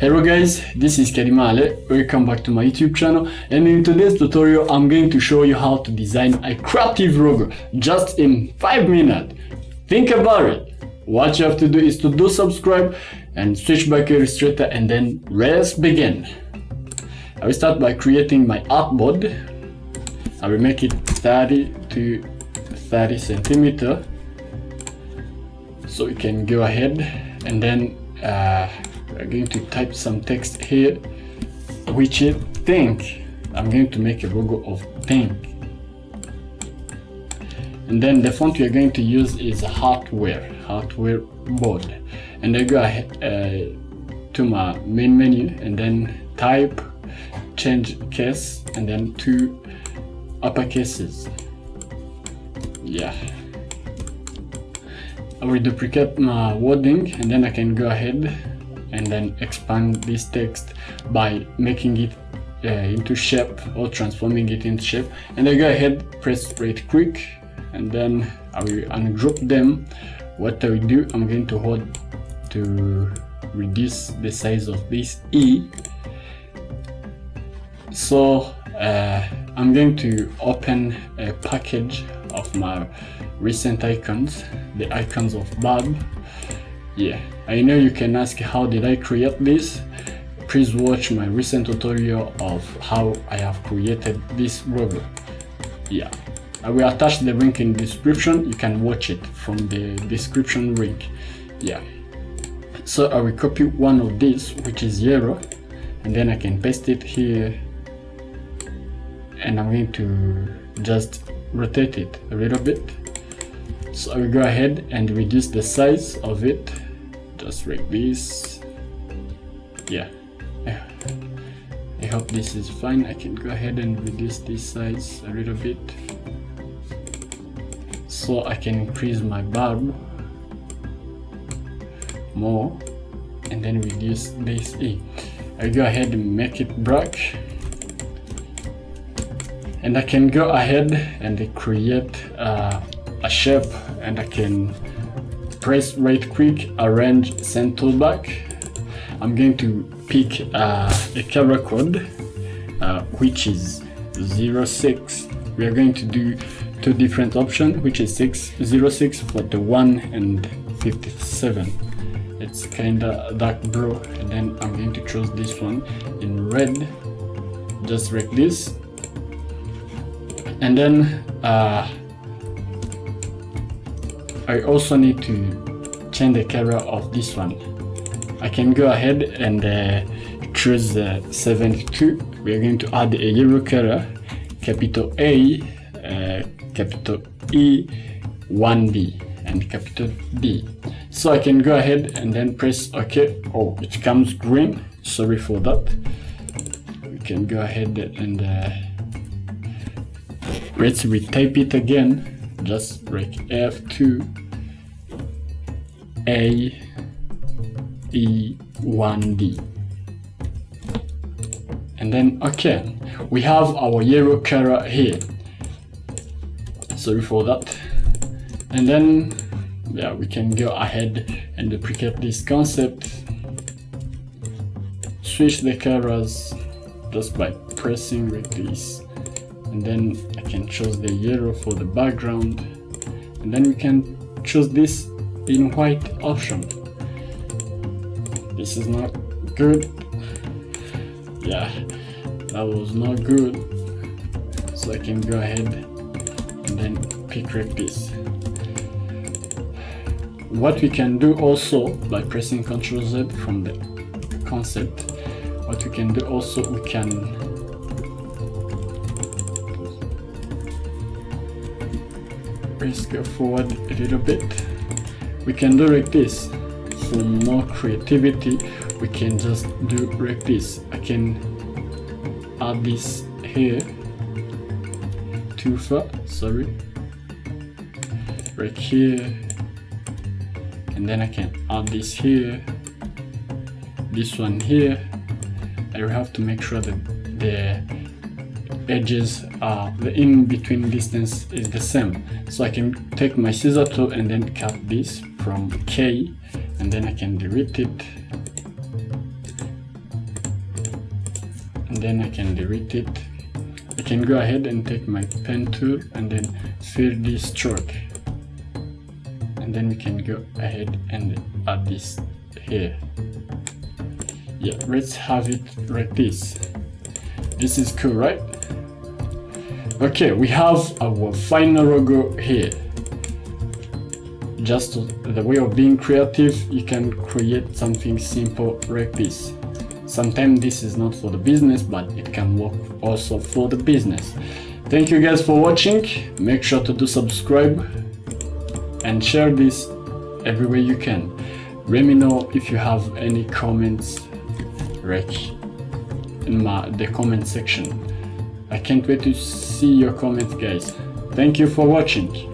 Hello guys, this is Karimale. Welcome back to my YouTube channel, and in today's tutorial I'm going to show you how to design a creative logo just in 5 minutes. Think about it. What you have to do is to subscribe and switch back to Illustrator, and then let's begin. I will start by creating my artboard. I will make it 30 to 30 centimeter, so we can go ahead and then we're going to type some text here, which is think. I'm going to make a logo of think, and then the font we are going to use is hardware board. And I go ahead to my main menu and then type, change case, and then to uppercases. Yeah, I will duplicate my wording, and then I can go ahead and then expand this text by making it into shape or transforming it into shape. And I go ahead, press right click, and then I will ungroup them. What I will do, I'm going to hold to reduce the size of this E. So I'm going to open a package of my recent icons, the icons of Bob. Yeah, I know you can ask, how did I create this? Please watch my recent tutorial of how I have created this logo. Yeah, I will attach the link in the description. You can watch it from the description link. Yeah, so I will copy one of these, which is yellow, and then I can paste it here, and I'm going to just rotate it a little bit. So I will go ahead and reduce the size of it, just like this. Yeah, I hope this is fine. I can go ahead and reduce this size a little bit, so I can increase my bulb more, and then reduce this E. I go ahead and make it black, and I can go ahead and create a shape, and I can press right click, arrange, send toolbar. I'm going to pick a color code which is 06. We are going to do two different options, which is 606 for the 1 and 57. It's kinda dark blue, and then I'm going to choose this one in red, just like this. And then I also need to change the color of this one. I can go ahead and choose 72. We are going to add a yellow color, capital A, capital E, 1B, and capital B. So I can go ahead and then press OK. Oh, it comes green. Sorry for that. We can go ahead and let's retype it again, just like F2 A E 1D, and then okay, we have our yellow color here. Sorry for that. And then yeah, we can go ahead and duplicate this concept, switch the colors just by pressing like this, and then I can choose the yellow for the background, and then we can choose this in white option. This is not good. Yeah, that was not good. So I can go ahead and then pick like this. What we can do also by pressing Ctrl Z from the concept, what we can do also, we can go forward a little bit. We can do like this. For more creativity, we can just do like this. I can add this here, too far, sorry, right here, and then I can add this here, this one here. I will have to make sure that the edges are, the in between distance is the same. So I can take my scissor tool and then cut this from K, and then I can delete it and then I can delete it. I can go ahead and take my pen tool and then fill this stroke, and then we can go ahead and add this here. Yeah, let's have it like this. This is cool, right? Okay, we have our final logo here. Just the way of being creative, you can create something simple like this. Sometimes this is not for the business, but it can work also for the business. Thank you guys for watching. Make sure to subscribe and share this everywhere you can. Let me know if you have any comments like in the comment section. I can't wait to see your comments, guys. Thank you for watching.